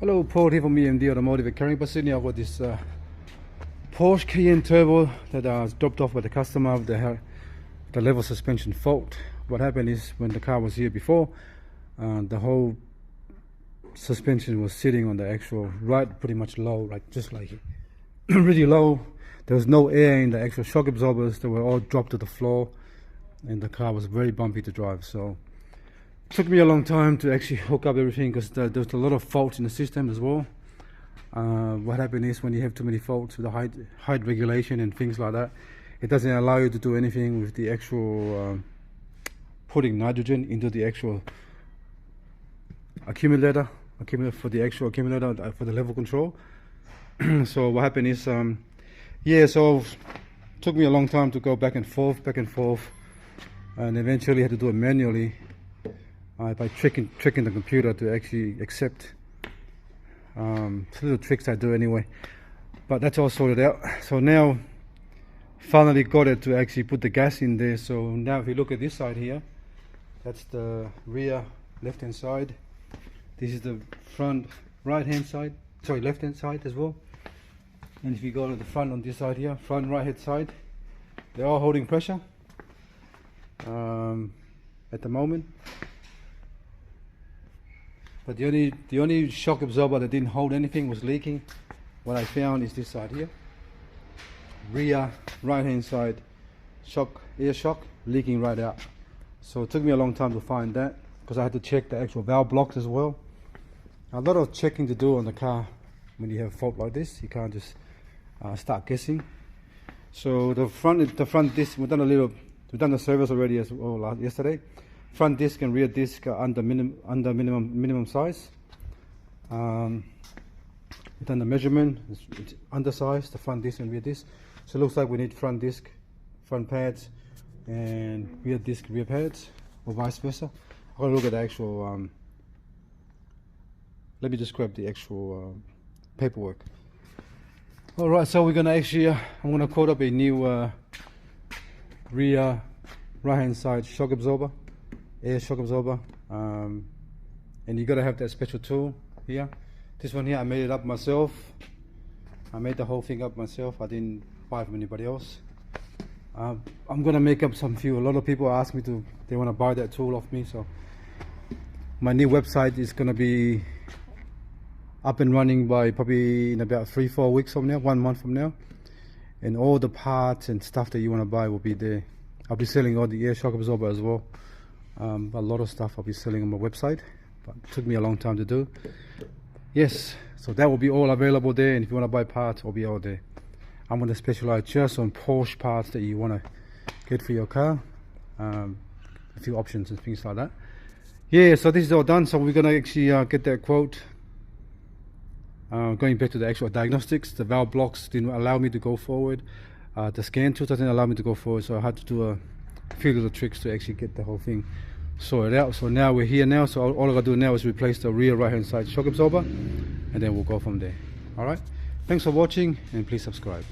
Hello, Paul here from EMD Automotive at Carrington, Sydney. I've got this Porsche Cayenne Turbo that was dropped off by the customer with the level suspension fault. What happened is when the car was here before, the whole suspension was sitting on the actual right, pretty much low, like just like it. Really low. There was no air in the actual shock absorbers. They were all dropped to the floor, and the car was very bumpy to drive. So it took me a long time to actually hook up everything because there was a lot of faults in the system as well. What happened is when you have too many faults with the height regulation and things like that, it doesn't allow you to do anything with the actual putting nitrogen into the actual accumulator for the actual accumulator for the level control. So what happened is, so it took me a long time to go back and forth, and eventually had to do it manually by tricking the computer to actually accept little tricks I do anyway. But that's all sorted out. So now, finally got it to actually put the gas in there. So now if you look at this side here, that's the rear left-hand side. This is the front right-hand side, sorry, left-hand side as well. And if you go to the front on this side here, front right-hand side, they're all holding pressure at the moment. But the only shock absorber that didn't hold anything was leaking. What I found is this side here, rear right-hand side air shock leaking right out. So it took me a long time to find that because I had to check the actual valve blocks as well. A lot of checking to do on the car when you have a fault like this. You can't just start guessing. So the front disc, we've done the service already as well yesterday. Front disc and rear disc are under minimum size. We've done the measurement. It's undersized, the front disc and rear disc. So it looks like we need front disc, front pads, and rear disc, rear pads, or vice versa. I've got to look at the actual. Let me just grab the actual paperwork. All right, so we're gonna actually. I'm gonna quote up a new rear right-hand side shock absorber. Air shock absorber, and you gotta have that special tool here. This one here I made it up myself. I made the whole thing up myself. I didn't buy it from anybody else. I'm gonna make up a lot of people ask me they want to buy that tool off me. So my new website is gonna be up and running by probably in about 3-4 weeks from now, 1 month from now, and all the parts and stuff that you want to buy will be there. I'll be selling all the air shock absorber as well. A lot of stuff I'll be selling on my website, but it took me a long time to do. Yes, so that will be all available there, and if you want to buy parts, it'll be all there. I'm going to specialize just on Porsche parts that you want to get for your car, a few options and things like that. Yeah, so this is all done, so we're going to actually get that quote. Going back to the actual diagnostics, the valve blocks didn't allow me to go forward. The scan tool doesn't allow me to go forward, so I had to do a few little tricks to actually get the whole thing sorted out. So now we're here now, so all I gotta do now is replace the rear right hand side shock absorber, and then we'll go from there. All right, thanks for watching, and please subscribe.